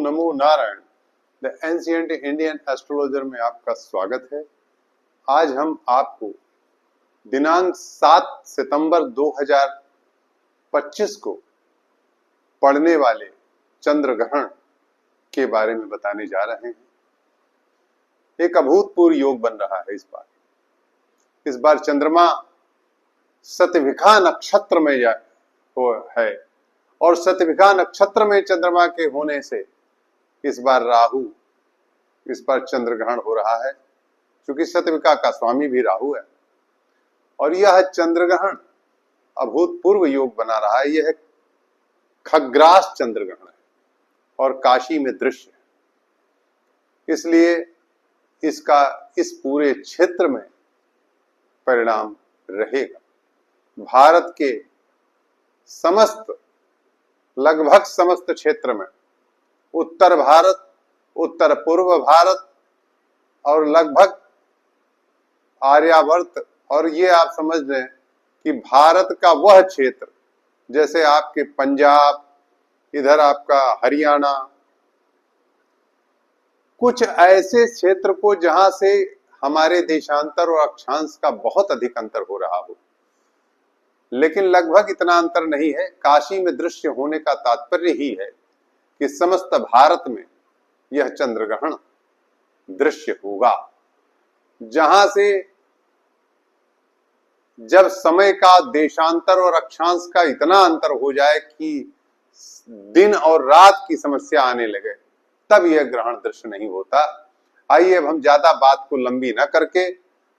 NaMo Narayan. The ancient Indian astrologer में आपका स्वागत है। आज हम आपको दिनांक 7 सितंबर 2025 को पड़ने वाले चंद्र ग्रहण के बारे में बताने जा रहे हैं। एक अभूतपूर्व योग बन रहा है इस बार चंद्रमा शतभिखा नक्षत्र में है और शतभिखा नक्षत्र में चंद्रमा के होने से इस बार चंद्र ग्रहण हो रहा है, क्योंकि शतभिखा का स्वामी भी राहु है और यह चंद्र ग्रहण अभूतपूर्व योग बना रहा है। यह खग्रास चंद्र ग्रहण है और काशी में दृश्य है, इसलिए इसका इस पूरे क्षेत्र में परिणाम रहेगा। भारत के लगभग समस्त क्षेत्र में, उत्तर भारत, उत्तर पूर्व भारत और लगभग आर्यावर्त, और ये आप समझ लें कि भारत का वह क्षेत्र जैसे आपके पंजाब, इधर आपका हरियाणा, कुछ ऐसे क्षेत्र को जहां से हमारे देशांतर और अक्षांश का बहुत अधिक अंतर हो रहा हो, लेकिन लगभग इतना अंतर नहीं है। काशी में दृश्य होने का तात्पर्य ही है कि समस्त भारत में यह चंद्र ग्रहण दृश्य होगा, जहां से जब समय का देशांतर और अक्षांश का इतना अंतर हो जाए कि दिन और रात की समस्या आने लगे, तब यह ग्रहण दृश्य नहीं होता। आइए अब हम ज्यादा बात को लंबी न करके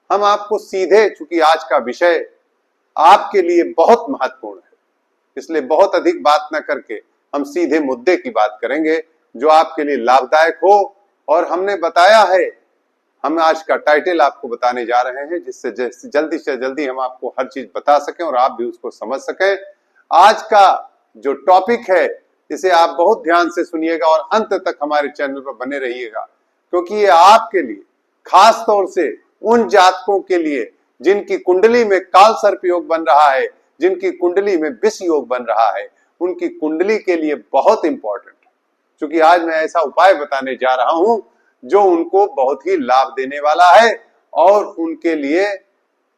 हम आपको सीधे, चूंकि आज का विषय आपके लिए बहुत महत्वपूर्ण है, इसलिए बहुत अधिक बात न करके हम सीधे मुद्दे की बात करेंगे जो आपके लिए लाभदायक हो। और हमने बताया है, हम आज का टाइटल आपको बताने जा रहे हैं जिससे जल्दी से जल्दी हम आपको हर चीज बता सकें और आप भी उसको समझ सकें। आज का जो टॉपिक है इसे आप बहुत ध्यान से सुनिएगा और अंत तक हमारे चैनल पर बने रहिएगा, क्योंकि ये आपके लिए, खास तौर से उन जातकों के लिए जिनकी कुंडली में काल सर्प योग बन रहा है, जिनकी कुंडली में विष योग बन रहा है, उनकी कुंडली के लिए बहुत इंपॉर्टेंट है। क्योंकि आज मैं ऐसा उपाय बताने जा रहा हूं जो उनको बहुत ही लाभ देने वाला है और उनके लिए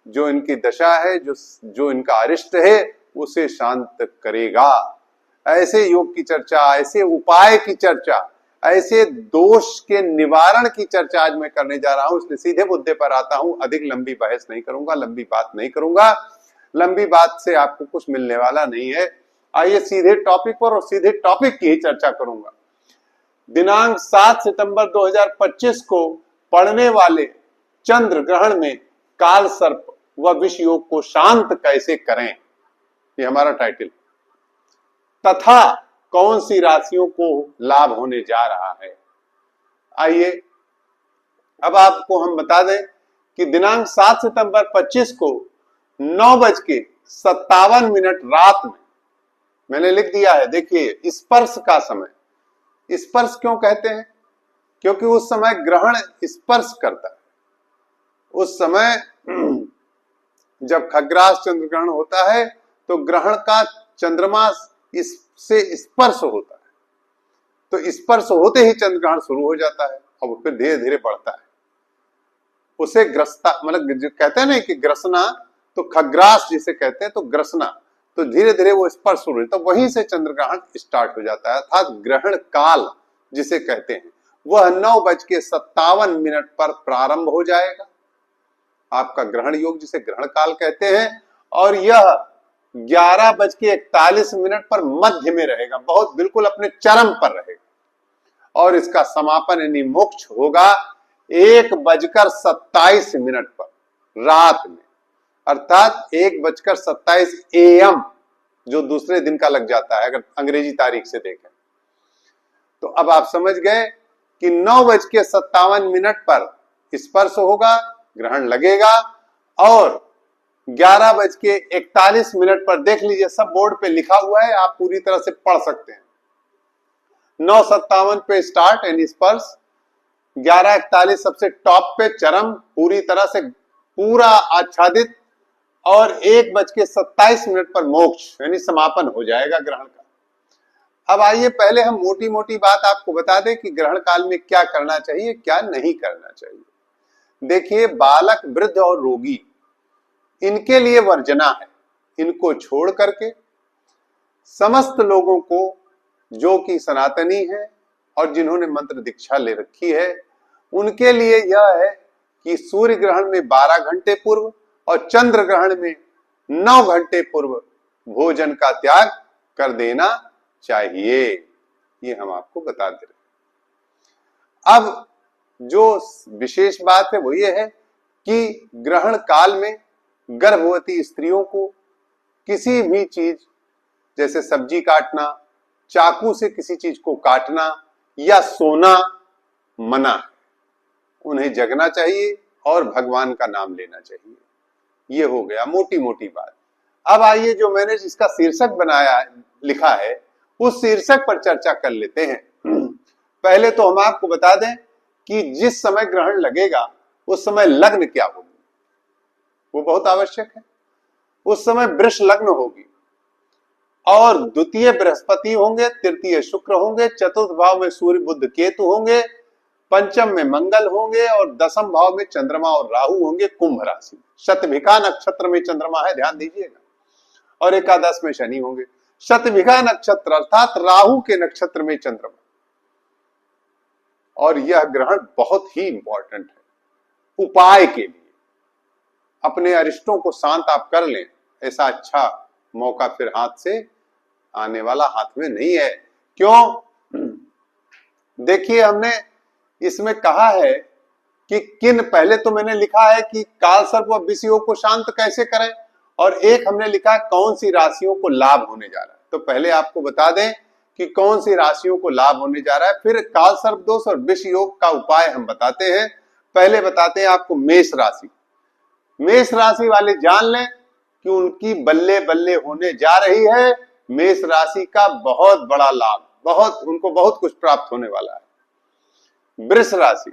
जो इनकी दशा है, जो इनका अरिष्ट है, उसे शांत करेगा। ऐसे योग की चर्चा, ऐसे उपाय की चर्चा, ऐसे दोष के निवारण की चर्चा आज मैं करने जा रहा हूं। इसलिए सीधे मुद्दे पर आता हूं, अधिक लंबी बहस नहीं करूंगा, लंबी बात नहीं करूंगा। लंबी बात से आपको कुछ मिलने वाला नहीं है। आइए सीधे टॉपिक पर, और सीधे टॉपिक की ही चर्चा करूंगा। दिनांक 7 सितंबर 2025 को पड़ने वाले चंद्र ग्रहण में काल सर्प व विष योग को शांत कैसे करें, ये हमारा टाइटल, तथा कौन सी राशियों को लाभ होने जा रहा है। आइए अब आपको हम बता दें कि दिनांक 7 सितंबर 25 को 9:57 रात में, मैंने लिख दिया है, देखिए, स्पर्श का समय। स्पर्श क्यों कहते हैं? क्योंकि उस समय ग्रहण स्पर्श करता है। उस समय जब खग्रास चंद्र ग्रहण होता है तो ग्रहण का चंद्रमा इससे स्पर्श होता है, तो स्पर्श होते ही चंद्र ग्रहण शुरू हो जाता है और फिर धीरे धीरे बढ़ता है। उसे ग्रस्ता, मतलब जो कहते हैं ना कि ग्रसना, तो खग्रास जिसे कहते हैं, तो ग्रसना, तो धीरे धीरे वो स्पर्श शुरू होता है, तो वहीं से चंद्र ग्रहण स्टार्ट हो जाता है। अर्थात ग्रहण काल जिसे कहते हैं वह 9:57 पर प्रारंभ हो जाएगा, आपका ग्रहण योग जिसे ग्रहण काल कहते हैं, और यह 11:41 पर मध्य में रहेगा, बहुत बिल्कुल अपने चरम पर रहेगा। और इसका समापन यानी मोक्ष होगा 1:27 पर रात में, अर्थात 1:27 AM, जो दूसरे दिन का लग जाता है अगर अंग्रेजी तारीख से देखें। तो अब आप समझ गए कि 9:57 पर स्पर्श होगा, ग्रहण लगेगा, और 11:41 पर, देख लीजिए सब बोर्ड पे लिखा हुआ है, आप पूरी तरह से पढ़ सकते हैं। 9:57 पे स्टार्ट यानी स्पर्श, 11:41 सबसे टॉप पे चरम, पूरी तरह से पूरा आच्छादित, और 1:27 पर मोक्ष यानी समापन हो जाएगा ग्रहण का। अब आइए पहले हम मोटी मोटी बात आपको बता दें कि ग्रहण काल में क्या करना चाहिए, क्या नहीं करना चाहिए। देखिए, बालक, वृद्ध और रोगी, इनके लिए वर्जना है। इनको छोड़ करके समस्त लोगों को, जो कि सनातनी है और जिन्होंने मंत्र दीक्षा ले रखी है, उनके लिए यह है कि सूर्य ग्रहण में 12 घंटे पूर्व और चंद्र ग्रहण में 9 घंटे पूर्व भोजन का त्याग कर देना चाहिए। ये हम आपको बता दे रहे। अब जो विशेष बात है वो ये है कि ग्रहण काल में गर्भवती स्त्रियों को किसी भी चीज, जैसे सब्जी काटना, चाकू से किसी चीज को काटना या सोना मना है। उन्हें जगना चाहिए और भगवान का नाम लेना चाहिए। ये हो गया मोटी मोटी बात। अब आइए, जो मैंने जिसका शीर्षक बनाया, लिखा है, उस शीर्षक पर चर्चा कर लेते हैं। पहले तो हम आपको बता दें कि जिस समय ग्रहण लगेगा उस समय लग्न क्या होगी, वो बहुत आवश्यक है। उस समय वृष लग्न होगी और द्वितीय बृहस्पति होंगे, तृतीय शुक्र होंगे, चतुर्थ भाव में सूर्य बुध केतु होंगे, पंचम में मंगल होंगे और दसम भाव में चंद्रमा और राहु होंगे। कुंभ राशि, शतभिखा नक्षत्र में चंद्रमा है, ध्यान दीजिएगा, और एकादश में शनि होंगे। शतभिखा नक्षत्र अर्थात राहु के नक्षत्र में चंद्रमा। और यह ग्रहण बहुत ही इंपॉर्टेंट है उपाय के लिए। अपने अरिष्टों को शांत आप कर लें, ऐसा अच्छा मौका फिर हाथ से आने वाला हाथ में नहीं है। क्यों? देखिए, हमने इसमें कहा है कि किन, पहले तो मैंने लिखा है कि काल सर्प व विषयों को शांत कैसे करें, और एक हमने लिखा है कौन सी राशियों को लाभ होने जा रहा है। तो पहले आपको बता दें कि कौन सी राशियों को लाभ होने जा रहा है, फिर काल सर्प दोष और विष योग का उपाय हम बताते हैं। पहले बताते हैं आपको मेष राशि। मेष राशि वाले जान लें कि उनकी बल्ले बल्ले होने जा रही है। मेष राशि का बहुत बड़ा लाभ, उनको बहुत कुछ प्राप्त होने वाला है। वृष राशि,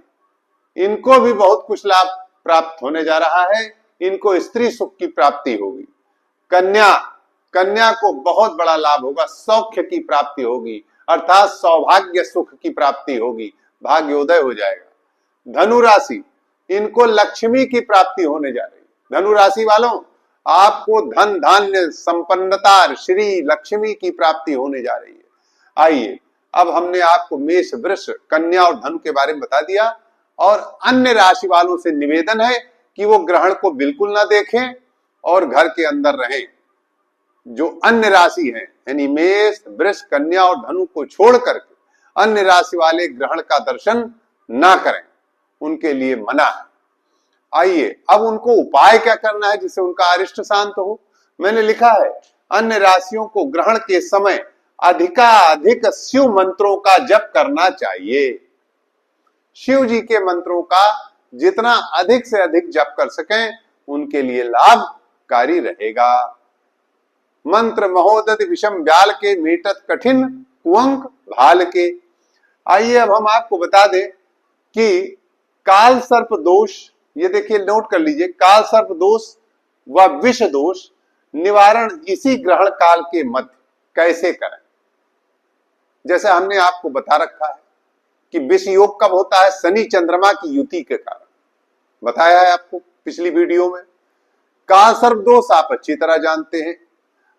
इनको भी बहुत कुछ लाभ प्राप्त होने जा रहा है। इनको स्त्री सुख की प्राप्ति होगी। कन्या को बहुत बड़ा लाभ होगा, सौख्य की प्राप्ति होगी, अर्थात सौभाग्य सुख की प्राप्ति होगी, भाग्योदय हो जाएगा। धनु राशि, इनको लक्ष्मी की प्राप्ति होने जा रही है। धनु राशि वालों, आपको धन धान्य संपन्नता श्री लक्ष्मी की प्राप्ति होने जा रही है। आइए, अब हमने आपको मेष, वृष, कन्या और धनु के बारे में बता दिया। और अन्य राशि वालों से निवेदन है कि वो ग्रहण को बिल्कुल ना देखें और घर के अंदर रहें। जो अन्य राशि है, यानी मेष, वृष, कन्या और धनु को छोड़ करके अन्य राशि वाले ग्रहण का दर्शन ना करें, उनके लिए मना है। आइए, अब उनको उपाय क्या करना है जिससे उनका अरिष्ट शांत हो। मैंने लिखा है, अन्य राशियों को ग्रहण के समय अधिकाधिक शिव मंत्रों का जप करना चाहिए। शिव जी के मंत्रों का जितना अधिक से अधिक जप कर सकें, उनके लिए लाभकारी रहेगा। मंत्र महोदध विषम व्याल के, मेटत कठिन कुअंक भाल के। आइए, अब हम आपको बता दें कि काल सर्प दोष, ये देखिए नोट कर लीजिए, काल सर्प दोष व विष दोष निवारण इसी ग्रहण काल के मध्य कैसे करें। जैसे हमने आपको बता रखा है कि विष योग कब होता है, शनि चंद्रमा की युति के कारण बताया है आपको पिछली वीडियो में। काल सर्प दोष आप अच्छी तरह जानते हैं।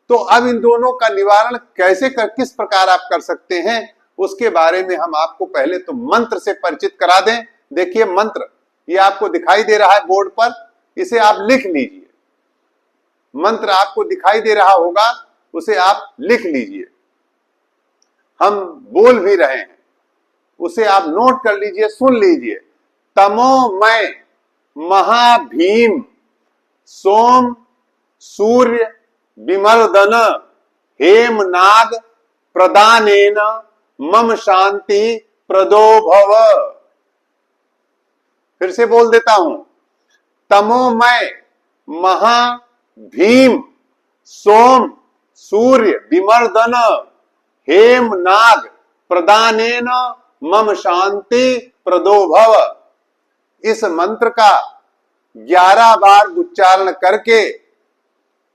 तो अब इन दोनों का निवारण कैसे किस प्रकार आप कर सकते हैं, उसके बारे में हम आपको पहले तो मंत्र से परिचित करा दें। देखिए, मंत्र ये आपको दिखाई दे रहा है बोर्ड पर, इसे आप लिख लीजिए। मंत्र आपको दिखाई दे रहा होगा, उसे आप लिख लीजिए। हम बोल भी रहे हैं, उसे आप नोट कर लीजिए, सुन लीजिए। तमोमय महाभीम सोम सूर्य विमर्दन हेमनाग प्रदानेन मम शांति प्रदो भव। फिर से बोल देता हूं, तमोमय महाभीम सोम सूर्य विमर्दन हेमनाग प्रदानेन मम शांति प्रदो भव। इस मंत्र का 11 बार उच्चारण करके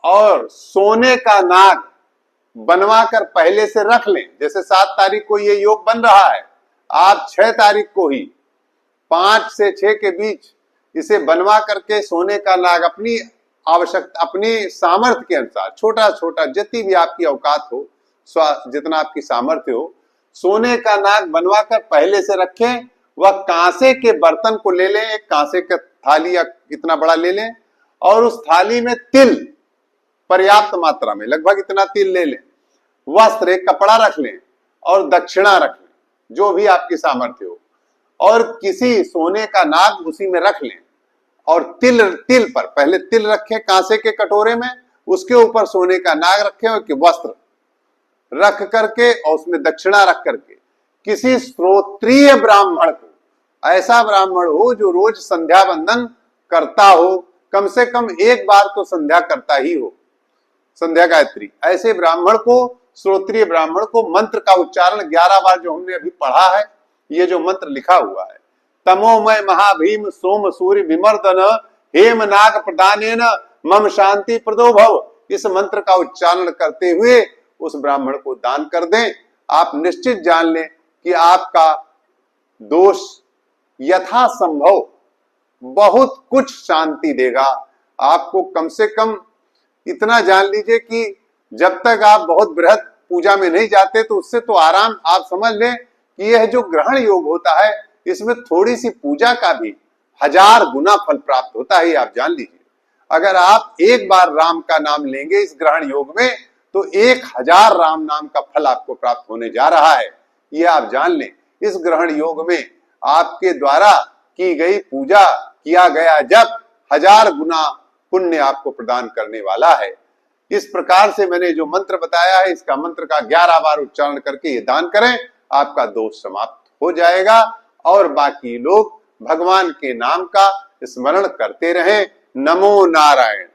और सोने का नाग बनवा कर पहले से रख लें। जैसे 7 तारीख को ये योग बन रहा है, आप 6 तारीख को ही 5 से 6 के बीच इसे बनवा करके सोने का नाग अपनी आवश्यकता, अपनी सामर्थ्य के अनुसार, छोटा छोटा जितनी भी आपकी औकात हो, जितना आपकी सामर्थ्य हो, सोने का नाग बनवा कर पहले से रखें। वह कांसे के बर्तन को ले लें, एक कांसे का थाली या इतना बड़ा ले लें, और उस थाली में तिल पर्याप्त मात्रा में, लगभग इतना तिल ले लें, वस्त्र एक कपड़ा रख लें और दक्षिणा रख लें, जो भी आपकी सामर्थ्य हो, और किसी सोने का नाग उसी में रख लें, और तिल पर पहले तिल रखें कांसे के कटोरे में, उसके ऊपर सोने का नाग रखें और वस्त्र रख करके और उसमें दक्षिणा रख करके किसी श्रोत्रिय ब्राह्मण को, ऐसा ब्राह्मण हो जो रोज संध्या वंदन करता हो, कम से कम एक बार तो संध्या करता ही हो, संध्या गायत्री, ऐसे ब्राह्मण को, श्रोत्रिय ब्राह्मण को मंत्र का उच्चारण 11 बार जो हमने अभी पढ़ा है, ये जो मंत्र लिखा हुआ है, तमोमय महाभीम सोम सूर्य विमर्दन हेम नाग प्रदानेन मम शांति प्रदो भव, इस मंत्र का उच्चारण करते हुए उस ब्राह्मण को दान कर दें। आप निश्चित जान लें कि आपका दोष यथासंभव बहुत कुछ शांति देगा। आपको कम से कम इतना जान लीजिए कि जब तक आप बहुत बृहद पूजा में नहीं जाते तो उससे तो आराम, आप समझ लें कि यह जो ग्रहण योग होता है, इसमें थोड़ी सी पूजा का भी 1000 गुना फल प्राप्त होता है, आप जान लीजिए। अगर आप एक बार राम का नाम लेंगे इस ग्रहण योग में, तो 1000 राम नाम का फल आपको प्राप्त होने जा रहा है, ये आप जान लें। इस ग्रहण योग में आपके द्वारा की गई पूजा, किया गया जप 1000 गुना पुण्य आपको प्रदान करने वाला है। इस प्रकार से मैंने जो मंत्र बताया है, इसका मंत्र का 11 बार उच्चारण करके ये दान करें, आपका दोष समाप्त हो जाएगा और बाकी लोग भगवान के नाम का स्मरण करते रहें। नमो नारायण।